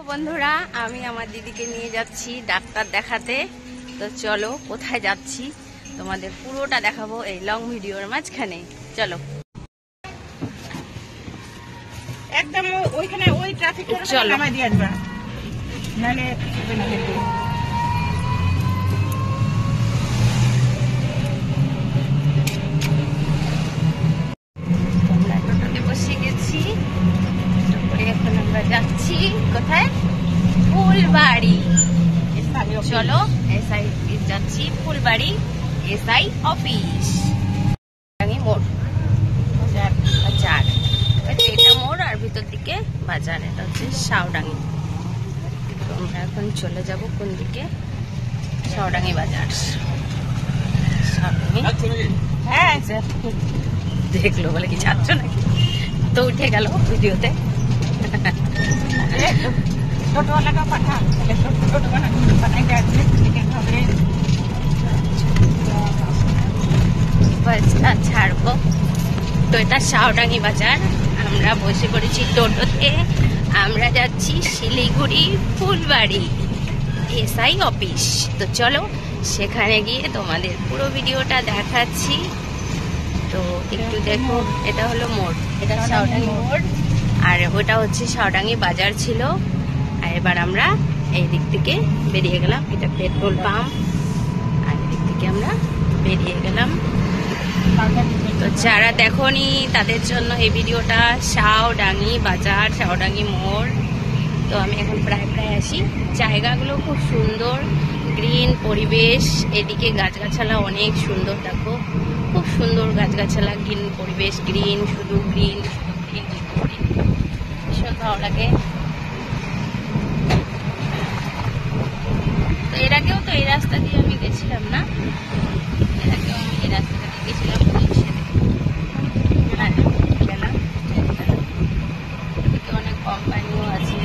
বন্ধুরা, আমি আমার দিদিকে নিয়ে যাচ্ছি ডাক্তার দেখাতে। তো চলো কোথায় যাচ্ছি তোমাদের পুরোটা দেখাবো এই লং ভিডিওর মাঝখানে। চলো একদম ওইখানে ওই ট্রাফিকটা চলো নামাই দিয়ে আসবা, নাহলে আমরা টোটোতে বসে গেছি। এখন আমরা যাচ্ছি কোথায়? ফুলবাড়ি। চলো এসআই যাচ্ছি, ফুলবাড়ি এসআই অফিস মোড় বাজার। এটা মোড় আর ভিতর দিকে বাজার, এটা হচ্ছে শাওডাঙ্গি। তো আমরা এখন চলে যাব কোন দিকে? শাওডাঙ্গি বাজার। হ্যাঁ দেখলো বলে কি যাচ্ছ নাকি? তো উঠে গেল ভিডিওতে। টোটোওয়ালাকে পাঠা, বাসটা ছাড়বো। তো এটা শাওডাঙ্গি বাজার। আমরা বসে পড়েছি টোটোতে। আমরা যাচ্ছি শিলিগুড়ি ফুলবাড়ি এসআই অফিস। তো চলো সেখানে গিয়ে তোমাদের পুরো ভিডিওটা দেখাচ্ছি। তো একটু দেখো, এটা হলো মোড়, এটা শাওডাঙ্গি মোড়, আর ওটা হচ্ছে শাওডাঙ্গি বাজার ছিল। আর এবার আমরা এই দিক থেকে বেরিয়ে গেলাম, এটা পেট্রোল পাম্প, আর এদিক থেকে আমরা বেরিয়ে গেলাম। তো যারা দেখোনি তাদের জন্য এই ভিডিওটা। শাওডাঙ্গি বাজার, শাওডাঙ্গি মোড়। তো আমি এখন প্রায় আসি। জায়গাগুলো খুব সুন্দর, গ্রিন পরিবেশ, এদিকে গাছগাছালা অনেক সুন্দর। দেখো খুব সুন্দর গাছগাছালা, গ্রিন পরিবেশ, গ্রিন, শুধু গ্রিন, শুধু গ্রিন, ভীষণ ভালো লাগে। তো এর আগেও তো এই রাস্তা দিয়ে আমি গেছিলাম না, এর আগেও আমি এই রাস্তাটা দিয়ে গেছিলাম। অনেক কোম্পানিও আছে,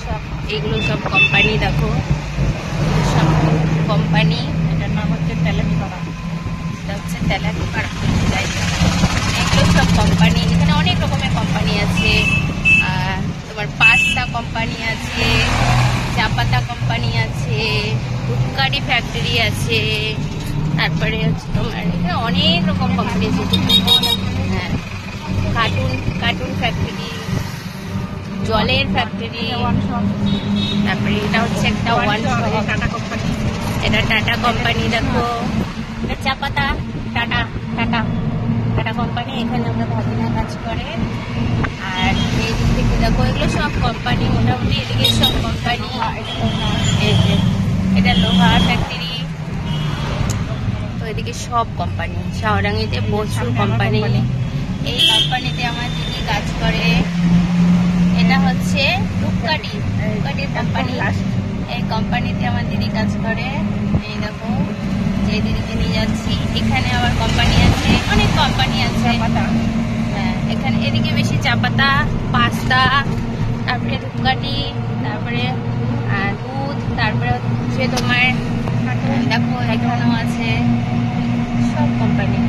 সব এগুলো সব কোম্পানি। দেখো সব কোম্পানি। এটার নাম হচ্ছে তেলাপিপাড়া। এটা হচ্ছে তেলাপিপাড়া। এগুলো সব কোম্পানি। এখানে অনেক রকমের কোম্পানি আছে। তোমার পাস্তা কোম্পানি আছে, চা পাতা কোম্পানি আছে, ধূপকাঠি ফ্যাক্টরি আছে, তারপরে হচ্ছে তোমার এখানে অনেক রকম কোম্পানি আছে। হ্যাঁ, কার্টুন ফ্যাক্টরি, জলের ফ্যাক্টরি, তারপরে এটা হচ্ছে একটা টাটা কোম্পানি। এটা টাটা কোম্পানি। দেখো এটা চা পাতা, টাটা টাটা টাটা কোম্পানি। এখানে আমরা ভাবিনা কাজ করে। আর এই দিক থেকে দেখো এগুলো সব কোম্পানি, মোটামুটি এদিকে সব কোম্পানি। এটা লোহার ফ্যাক্টরি। তো এদিকে সব কোম্পানি। শাওডাঙ্গিতে প্রচুর কোম্পানি। এই কোম্পানিতে আমার দিদি কাজ করে। এটা হচ্ছে ধূপকাঠির কোম্পানি। এই কোম্পানিতে আমার দিদি কাজ করে। এই দেখো যে দিদিকে নিয়ে যাচ্ছি। এখানে আবার কোম্পানি আছে, অনেক কোম্পানি আছে। হ্যাঁ, এখানে এদিকে বেশি চা পাতা, পাস্তা, তারপরে ধূপকাঠি, তারপরে দুধ, তারপরে হচ্ছে তোমার দেখো এখানেও আছে সব কোম্পানি।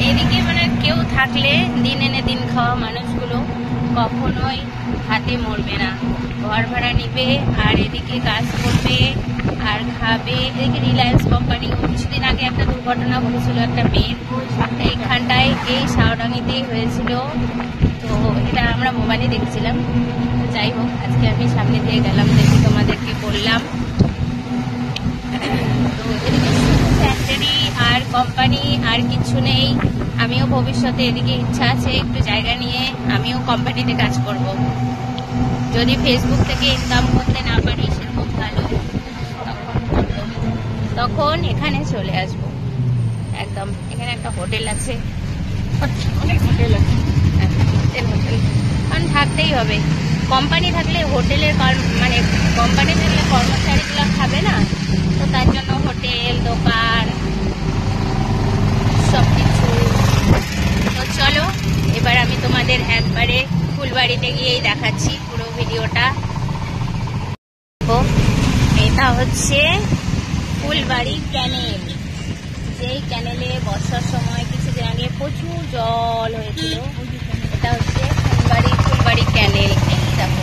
এদিকে মানে কেউ থাকলে দিন এনে দিন খাওয়া মানুষগুলো কখনোই হাতে মরবে না। ঘর ভাড়া নিবে আর এদিকে কাজ করবে আর খাবে। এদিকে রিলায়েন্স কোম্পানি। কিছুদিন আগে একটা দুর্ঘটনা ঘটেছিল একটা মেয়ের, এইখানটায় এই শাওডাঙ্গিতেই হয়েছিল। তো এটা আমরা মোবাইলে দেখছিলাম। যাই হোক, আজকে আমি সামনে দিয়ে গেলাম, দেখি তোমাদেরকে বললাম। তো এদিকে ফ্যাক্টরি আর কোম্পানি আর কিছু নেই। আমিও ভবিষ্যতে এদিকে ইচ্ছা আছে একটু জায়গা নিয়ে আমিও কোম্পানিতে কাজ করব। যদি ফেসবুক থেকে ইনকাম করতে না পারি সেরকম ভালো, তখন এখানে চলে আসবো একদম। এখানে একটা হোটেল আছে, অনেক হোটেল আছে। হোটেল কারণ থাকতেই হবে। কোম্পানি থাকলে হোটেলের মানে কোম্পানি থাকলে কর্মচারীগুলো খাবে না, তো তার জন্য হোটেল, দোকান সব কিছু। তো চলো এবার আমি তোমাদের একবারে ফুলবাড়িতে গিয়েই দেখাচ্ছি পুরো ভিডিওটা। এটা হচ্ছে ফুলবাড়ি ক্যানেল। যেই ক্যানেলে বর্ষার সময় কিছুদিন আগে প্রচুর জল হয়েছিল। এটা হচ্ছে ফুলবাড়ি ক্যানেল। দেখো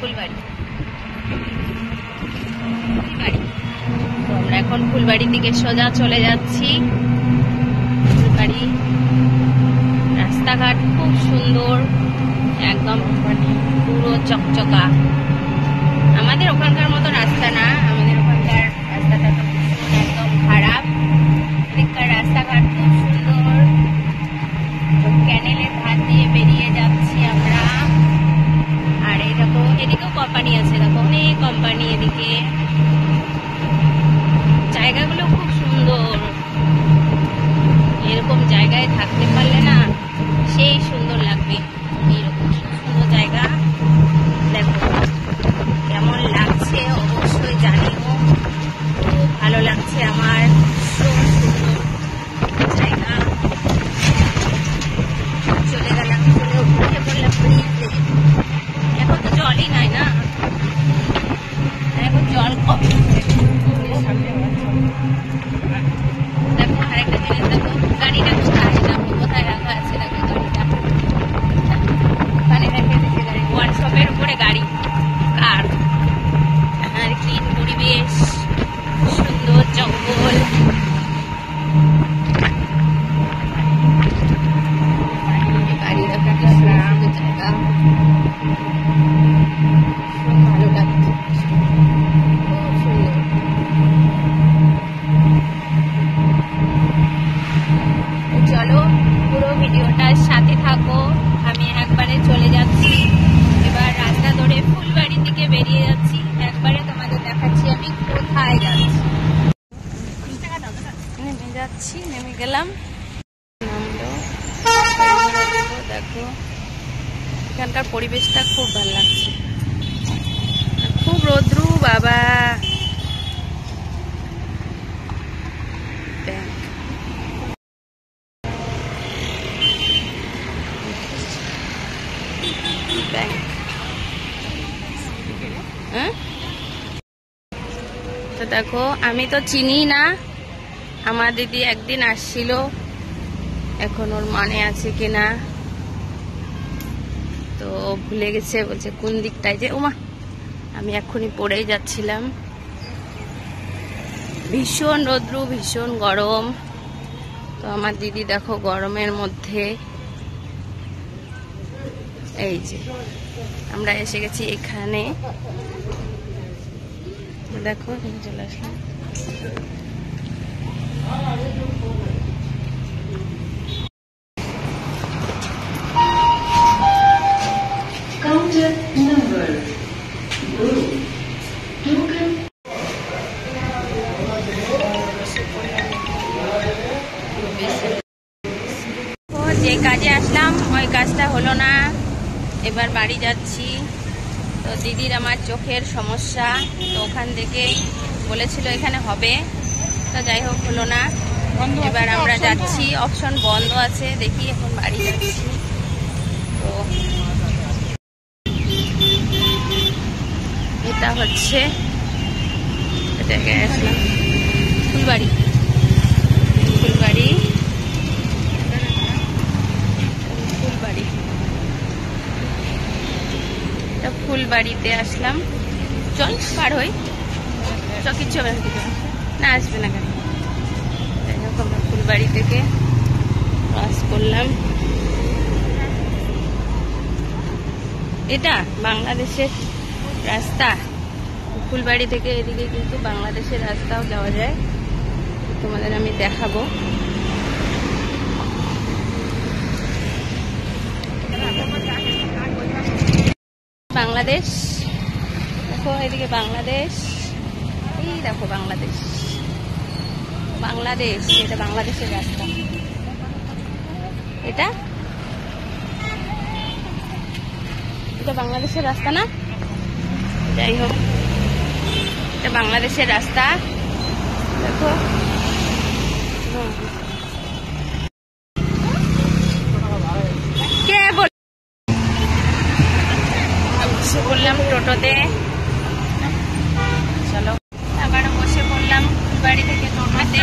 ফুলবাড়ি। তো আমরা এখন ফুলবাড়ির দিকে সোজা চলে যাচ্ছি। ফুলবাড়ি রাস্তাঘাট খুব সুন্দর, একদম পুরো চকচকা। আমাদের ওখানকার মতো রাস্তা না, আমাদের ওখানকার রাস্তাটা তো একদম খারাপ। এদিককার রাস্তাঘাট খুব সুন্দর। তো ক্যানেলের ধার দিয়ে বেরিয়ে যাচ্ছি আমরা। আর এই দেখো, এদিকেও কোম্পানি আছে, দেখো অনেক কোম্পানি এদিকে। জায়গাগুলো খুব সুন্দর। এরকম জায়গায় থাকতে পারলে না সেই সুন্দর লাগবে। এরকম সুন্দর জায়গা দেখো, কেমন লাগছে অবশ্যই জানিও। খুব ভালো লাগছে আমার, ভীষণ সুন্দর জায়গা। চলে গেলাম, চলে উঠে পড়লাম ব্রিজে। এখন তো জলই নাই না, এখন জল কম। দেখো আরেকটা জিনিস, দেখো গাড়িটা কোথায়, দেখো কোথায় রাখা আছে, দেখো গাড়িটা ওখানে রেখে দিচ্ছে। গাড়ি ওয়ার্কশপের উপরে গাড়ি, কার। আর কি পরিবেশ, সুন্দর জঙ্গল। গাড়ি রাখার সুন্দর জায়গা, ভালো লাগছে, খুব সুন্দর। চলো পুরো ভিডিওটার সাথে থাকো। আমি একবারে চলে যাচ্ছি, এবার রাস্তা ধরে ফুলবাড়ির দিকে বেরিয়ে যাচ্ছি। একবারে তোমাদের দেখাচ্ছি আমি কোথায় যাচ্ছি। নেমে গেলাম। দেখো এখানকার পরিবেশটা খুব ভালো লাগছে, খুব রোদ্রু বাবা। তো দেখো আমি তো চিনি না, আমার দিদি একদিন আসছিল, এখন ওর মনে আছে কিনা তো ভুলে গেছে। বলছে কোন দিকটায় যে, ওমা আমি এক্ষুনি পড়েই যাচ্ছিলাম। ভীষণ রৌদ্র, ভীষণ গরম। তো আমার দিদি দেখো গরমের মধ্যে, এই যে আমরা এসে গেছি এখানে। দেখো চলে আসলাম। Counter number 2. Token. যে কাজে আসলাম ওই কাজটা হলো না, এবার বাড়ি যাচ্ছি। তো দিদির আমার চোখের সমস্যা, তো ওখান থেকে বলেছিল এখানে হবে, তো যাই হোক হলো না। এবার আমরা যাচ্ছি, অপশন বন্ধ আছে, দেখি এখন বাড়ি যাচ্ছি। তো এটা হচ্ছে জায়গায় আসলাম, ফুলবাড়ি। ফুলবাড়ি ফুলবাড়ি এটা ফুলবাড়িতে আসলাম। চল পার হই, চল কিচ্ছু হবে না, আসবে না কেন। যাই হোক আমরা ফুলবাড়ি থেকে ক্রস করলাম। এটা বাংলাদেশের রাস্তা, ফুলবাড়ি থেকে এদিকে কিন্তু বাংলাদেশের রাস্তাও যাওয়া যায়, তোমাদের আমি দেখাবো। বাংলাদেশ দেখো, এদিকে বাংলাদেশ, এই দেখো বাংলাদেশ, বাংলাদেশ। এটা বাংলাদেশের রাস্তা, এটা এটা বাংলাদেশের রাস্তা না, যাই হোক এটা বাংলাদেশের রাস্তা। দেখো কে বসে পড়লাম টোটোতে, চলো আবার বসে পড়লাম বাড়ি থেকে টোটোতে।